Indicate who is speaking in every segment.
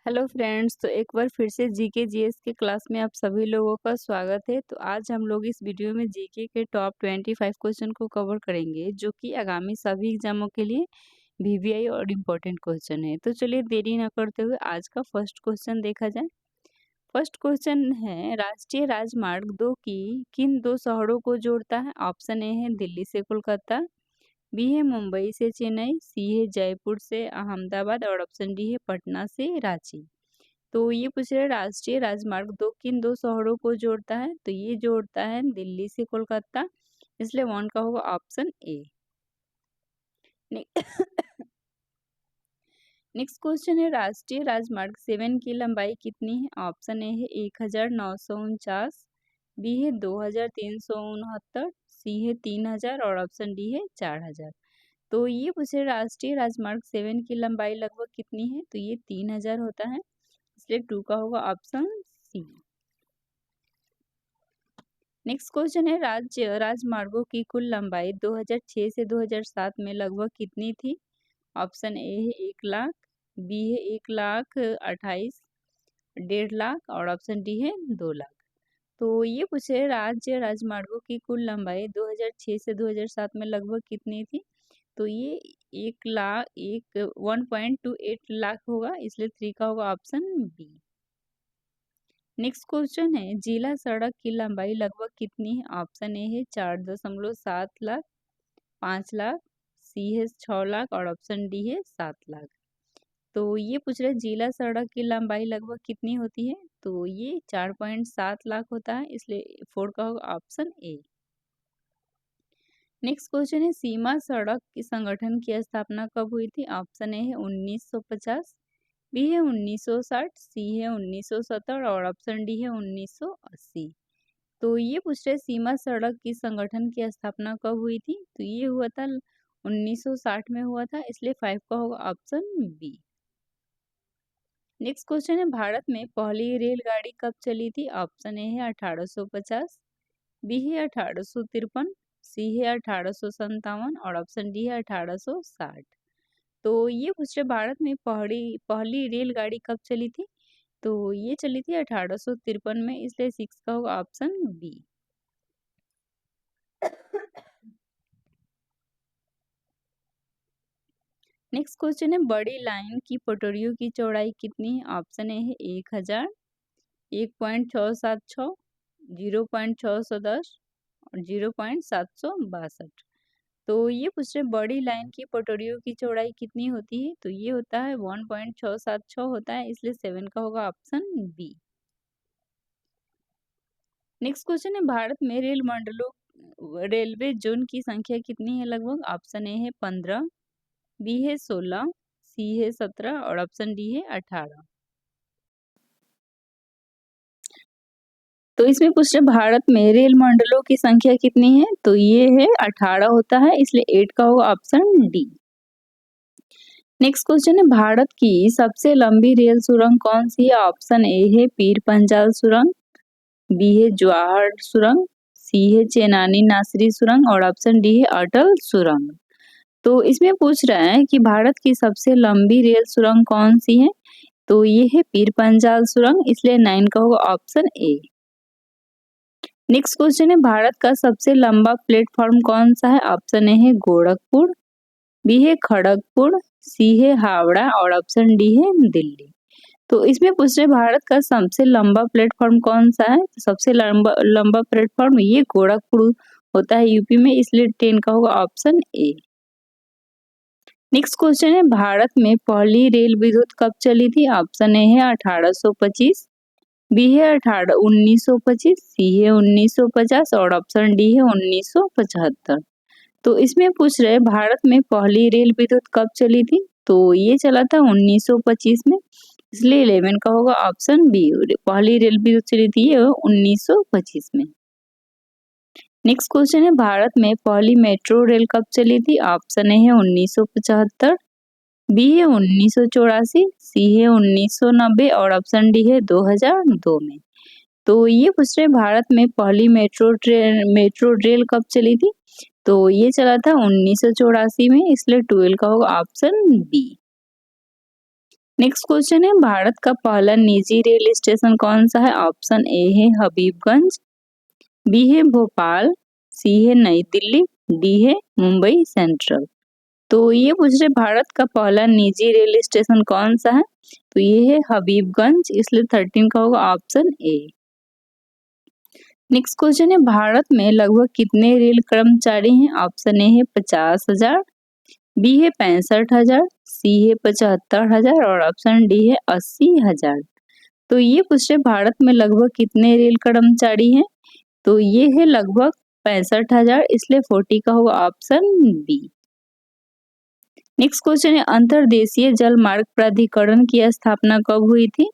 Speaker 1: Hello friends, तो एक बार फिर से जीके जीएस के क्लास में आप सभी लोगों का स्वागत है। तो आज हम लोग इस वीडियो में जीके के टॉप 25 क्वेश्चन को कवर करेंगे, जो कि आगामी सभी एग्जामों के लिए वीवीआई और इम्पोर्टेंट क्वेश्चन है। तो चलिए देरी न करते हुए आज का फर्स्ट क्वेश्चन देखा जाए। फर्स्ट क्वेश्चन है, राष्ट्रीय राजमार्ग 2 की किन दो शहरों को जोड़ता है? ऑप्शन ए है दिल्ली से कोलकाता, बी है मुंबई से चेन्नई, सी है जयपुर से अहमदाबाद और ऑप्शन डी है पटना से रांची। तो ये पूछ रहे राष्ट्रीय राजमार्ग दो किन दो शहरों को जोड़ता है? तो ये जोड़ता है दिल्ली से कोलकाता, इसलिए वन का होगा ऑप्शन ए। नेक्स्ट क्वेश्चन है, राष्ट्रीय राजमार्ग 7 की लंबाई कितनी है? ऑप्शन ए है 1949, बी है 2369, सी है 3000 और ऑप्शन डी है 4000। तो ये पूछे राष्ट्रीय राजमार्ग 7 की लंबाई लगभग कितनी है? तो ये 3000 होता है, इसलिए 2 का होगा ऑप्शन सी। नेक्स्ट क्वेश्चन है, राज्य राजमार्गों की कुल लंबाई 2006 से 2007 में लगभग कितनी थी? ऑप्शन ए है 1 लाख, बी है 1,28,000, 1.5 लाख और ऑप्शन डी है 2 लाख। तो ये पूछे राज्य राजमार्गों की कुल लंबाई 2006 से 2007 में लगभग कितनी थी? तो ये 1.28 लाख होगा, इसलिए 3 का होगा ऑप्शन बी। नेक्स्ट क्वेश्चन है, जिला सड़क की लंबाई लगभग कितनी है? ऑप्शन ए है 4.7 लाख, 5 लाख, सी है 6 लाख और ऑप्शन डी है 7 लाख। तो ये पूछ रहे जिला सड़क की लंबाई लगभग कितनी होती है? तो ये 4.7 लाख होता है, इसलिए 4 का होगा ऑप्शन ए। नेक्स्ट क्वेश्चन है, सीमा सड़क की संगठन की स्थापना कब हुई थी? ऑप्शन ए है 1950, बी है 1960, सी है 1970 और ऑप्शन डी है 1980। तो ये पूछ रहे सीमा सड़क की संगठन की स्थापना कब हुई थी? तो ये हुआ था 1960 में हुआ था, इसलिए 5 का होगा ऑप्शन बी। नेक्स्ट क्वेश्चन है, भारत में पहली रेलगाड़ी कब चली थी? ऑप्शन ए है 1850, बी है 1853, सी है 1857 और ऑप्शन डी है 1860। तो ये पूछ रहे भारत में पहली पहली रेलगाड़ी कब चली थी? तो ये चली थी 1853 में, इसलिए 6 का होगा ऑप्शन बी। नेक्स्ट क्वेश्चन है, बड़ी लाइन की पटरियों की चौड़ाई कितनी है? ऑप्शन ए है 1000, 1.676, 0.610 और 0.762। तो ये पूछ रहे बड़ी लाइन की पटरियों की चौड़ाई कितनी होती है? तो ये होता है 1.676 होता है, इसलिए 7 का होगा ऑप्शन बी। नेक्स्ट क्वेश्चन है, भारत में रेल मंडलों रेलवे जोन की संख्या कितनी है लगभग? ऑप्शन ए है 15, बी है 16, सी है 17 और ऑप्शन डी है 18। तो इसमें पूछ रहे भारत में रेल मंडलों की संख्या कितनी है? तो ये है 18 होता है, इसलिए 8 का होगा ऑप्शन डी। नेक्स्ट क्वेश्चन है, भारत की सबसे लंबी रेल सुरंग कौन सी है? ऑप्शन ए है पीर पंजाल सुरंग, बी है जवाहर सुरंग, सी है चेनानी नासरी सुरंग और ऑप्शन डी है अटल सुरंग। तो इसमें पूछ रहा है कि भारत की सबसे लंबी रेल सुरंग कौन सी है? तो ये है पीर पंजाल सुरंग, इसलिए 9 का होगा ऑप्शन ए। नेक्स्ट क्वेश्चन है, भारत का सबसे लंबा प्लेटफॉर्म कौन सा है? ऑप्शन ए है गोरखपुर, बी है खड़गपुर, सी है हावड़ा और ऑप्शन डी है दिल्ली। तो इसमें पूछ रहे भारत का सबसे लंबा प्लेटफॉर्म कौन सा है? तो सबसे लंबा लंबा प्लेटफॉर्म ये गोरखपुर होता है यूपी में, इसलिए 10 का होगा ऑप्शन ए। नेक्स्ट क्वेश्चन है, भारत में पहली रेल विद्युत कब चली थी? ऑप्शन ए है 1825, बी है 1925, सी है 1950 और ऑप्शन डी है 1975। तो इसमें पूछ रहे भारत में पहली रेल विद्युत कब चली थी? तो ये चला था 1925 में, इसलिए 11 का होगा ऑप्शन बी। पहली रेल विद्युत चली थी ये 1925 में। नेक्स्ट क्वेश्चन है, भारत में पहली मेट्रो रेल कब चली थी? ऑप्शन ए है 1975, बी है 1984, सी है 1990 और ऑप्शन डी है 2002 में। तो ये पूछ रहे भारत में पहली मेट्रो रेल कब चली थी? तो ये चला था 1984 में, इसलिए 12 का होगा ऑप्शन बी। नेक्स्ट क्वेश्चन है भारत का पहला निजी रेल स्टेशन कौन सा है? ऑप्शन ए है हबीबगंज, बी है भोपाल, सी है नई दिल्ली, डी है मुंबई सेंट्रल। तो ये पूछ रहे भारत का पहला निजी रेल स्टेशन कौन सा है? तो ये है हबीबगंज, इसलिए 13 का होगा ऑप्शन ए। नेक्स्ट क्वेश्चन है भारत में लगभग कितने रेल कर्मचारी हैं? ऑप्शन ए है 50,000, बी है 65,000, सी है 75,000 और ऑप्शन डी है 80,000। तो ये पूछ रहे भारत में लगभग कितने रेल कर्मचारी हैं? तो ये है लगभग 65,000, इसलिए 40 का होगा ऑप्शन बी। नेक्स्ट क्वेश्चन है अंतर्देशीय जल मार्ग प्राधिकरण की स्थापना कब हुई थी?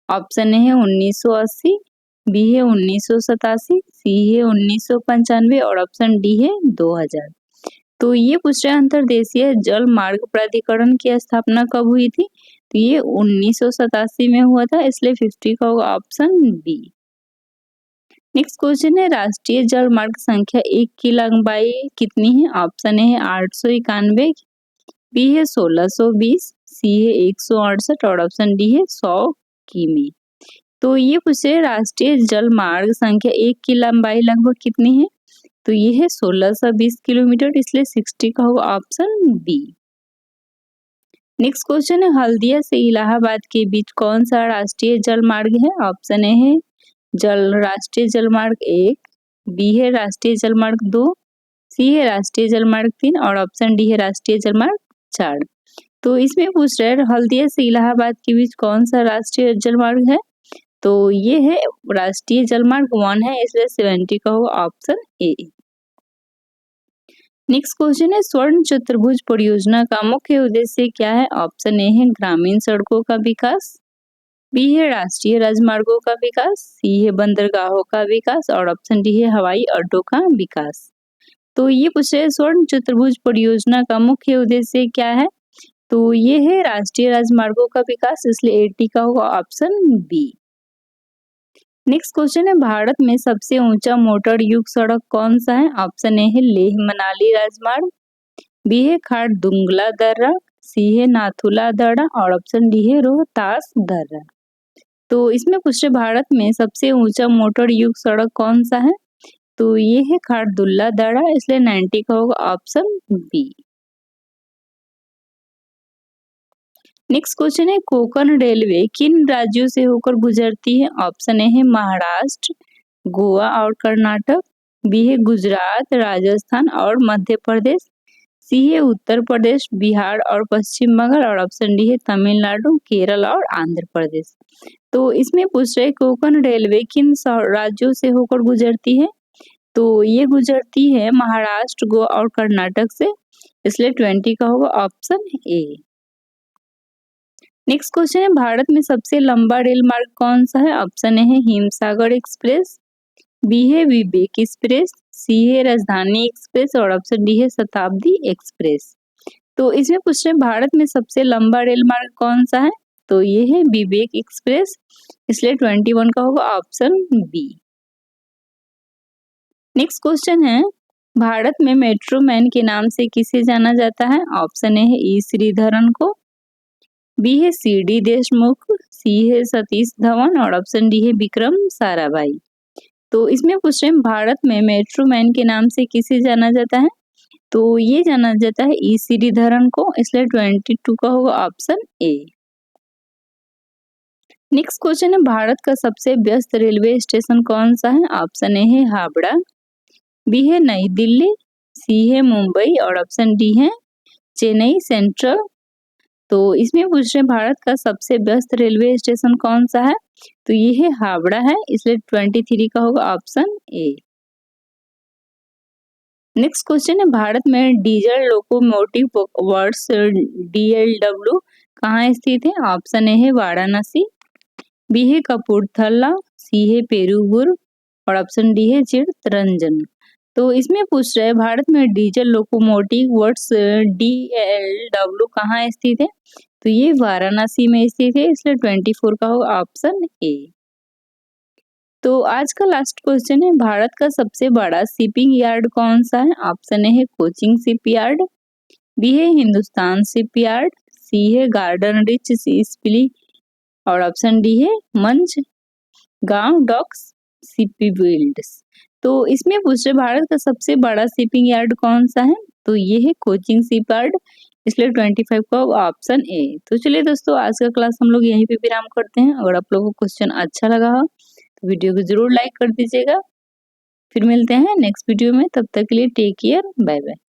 Speaker 1: ऑप्शन ए है 1980, बी है 1987, सी है 1995 और ऑप्शन डी है 2000। तो ये पूछ रहे अंतर्देशीय जल मार्ग प्राधिकरण की स्थापना कब हुई थी? तो ये 1987 में हुआ था, इसलिए 50 का होगा ऑप्शन बी। नेक्स्ट क्वेश्चन है राष्ट्रीय जल मार्ग संख्या 1 की लंबाई कितनी है? ऑप्शन ए है 891, बी है 1620, सी है 168 और ऑप्शन डी है 100 किमी। तो ये पूछे राष्ट्रीय जल मार्ग संख्या 1 की लंबाई लगभग कितनी है? तो ये है 1620 किलोमीटर, इसलिए 60 का होगा ऑप्शन बी। नेक्स्ट क्वेश्चन है हल्दिया से इलाहाबाद के बीच कौन सा राष्ट्रीय जल मार्ग है? ऑप्शन ए है राष्ट्रीय जल मार्ग 1, बी है राष्ट्रीय जल मार्ग 2, सी है राष्ट्रीय जल मार्ग 3 और ऑप्शन डी है राष्ट्रीय जल मार्ग 4। तो इसमें पूछ रहे हैं हल्दिया से इलाहाबाद के बीच कौन सा राष्ट्रीय जल मार्ग है? तो ये है राष्ट्रीय जल मार्ग 1 है, इसलिए 70 का होगा ऑप्शन ए। नेक्स्ट क्वेश्चन है स्वर्ण चतुर्भुज परियोजना का मुख्य उद्देश्य क्या है? ऑप्शन ए है ग्रामीण सड़कों का विकास, बी है राष्ट्रीय राजमार्गों का विकास, सी है बंदरगाहों का विकास और ऑप्शन डी है हवाई अड्डों का विकास। तो ये पूछ रहे स्वर्ण चतुर्भुज परियोजना का मुख्य उद्देश्य क्या है? तो ये है राष्ट्रीय राजमार्गों का विकास, इसलिए 80 का होगा ऑप्शन बी। नेक्स्ट क्वेश्चन है भारत में सबसे ऊंचा मोटर युक्त सड़क कौन सा है? ऑप्शन ए है लेह मनाली राजमार्ग, बी है खारदुंगला दर्रा, सी है नाथुला दर्रा और ऑप्शन डी है रोहतास दर्रा। तो इसमें पूछ रहे भारत में सबसे ऊंचा मोटर युक्त सड़क कौन सा है? तो ये है खारदुल्ला दर्रा, इसलिए 90 का होगा ऑप्शन बी। नेक्स्ट क्वेश्चन है कोंकण रेलवे किन राज्यों से होकर गुजरती है? ऑप्शन ए है महाराष्ट्र, गोवा और कर्नाटक, बी है गुजरात, राजस्थान और मध्य प्रदेश, सी है उत्तर प्रदेश, बिहार और पश्चिम बंगाल और ऑप्शन डी है तमिलनाडु, केरल और आंध्र प्रदेश। तो इसमें पूछ रहे कोंकण रेलवे किन राज्यों से होकर गुजरती है? तो ये गुजरती है महाराष्ट्र, गोवा और कर्नाटक से, इसलिए 20 का होगा ऑप्शन ए। नेक्स्ट क्वेश्चन है भारत में सबसे लंबा रेल मार्ग कौन सा है? ऑप्शन ए है हिमसागर एक्सप्रेस, बी है विवेक एक्सप्रेस, सी है राजधानी एक्सप्रेस और ऑप्शन डी है शताब्दी एक्सप्रेस। तो इसमें पूछ रहे भारत में सबसे लंबा रेल मार्ग कौन सा है? तो ये है विवेक एक्सप्रेस, इसलिए 21 का होगा ऑप्शन बी। नेक्स्ट क्वेश्चन है भारत में मेट्रो मैन के नाम से किसे जाना जाता है? ऑप्शन ए है ई श्रीधरन को, बी है सी डी देशमुख, सी है सतीश धवन और ऑप्शन डी है विक्रम साराभाई। तो इसमें पूछ रहे हैं भारत में मेट्रो मैन के नाम से किसे जाना जाता है? तो ये जाना जाता है ई श्रीधरन को, इसलिए 22 का होगा ऑप्शन ए। नेक्स्ट क्वेश्चन है भारत का सबसे व्यस्त रेलवे स्टेशन कौन सा है? ऑप्शन ए है हावड़ा, बी है नई दिल्ली, सी है मुंबई और ऑप्शन डी है चेन्नई सेंट्रल। तो इसमें पूछ रहे भारत का सबसे व्यस्त रेलवे स्टेशन कौन सा है? तो ये है हावड़ा है, इसलिए 23 का होगा ऑप्शन ए। नेक्स्ट क्वेश्चन है भारत में डीजल लोकोमोटिव वर्क्स DLW कहाँ स्थित है? ऑप्शन ए है वाराणसी, बी है कपूरथला, सी है पेरूपुर और ऑप्शन डी है चित्तरंजन। तो इसमें पूछ रहे हैं भारत में डीजल लोकोमोटिव वर्क्स DLW कहाँ स्थित है? तो ये वाराणसी में स्थित है, इसलिए 24 का होगा ऑप्शन ए। तो आज का लास्ट क्वेश्चन है भारत का सबसे बड़ा शिपिंग यार्ड कौन सा है? ऑप्शन ए है कोचिन शिपयार्ड, बी है हिंदुस्तान शिपयार्ड, सी है गार्डन रिच सी स्पिली और ऑप्शन डी है मंच गांव डॉक्स सीपी बिल्ड्स। तो इसमें पूछ रहे भारत का सबसे बड़ा शिपिंग यार्ड कौन सा है, तो ये है कोचिन शिप यार्ड, इसलिए 25 का ऑप्शन ए। तो चलिए दोस्तों आज का क्लास हम लोग यहीं पे विराम करते हैं। अगर आप लोगों को क्वेश्चन अच्छा लगा हो तो वीडियो को जरूर लाइक कर दीजिएगा। फिर मिलते हैं नेक्स्ट वीडियो में, तब तक के लिए टेक केयर, बाय बाय।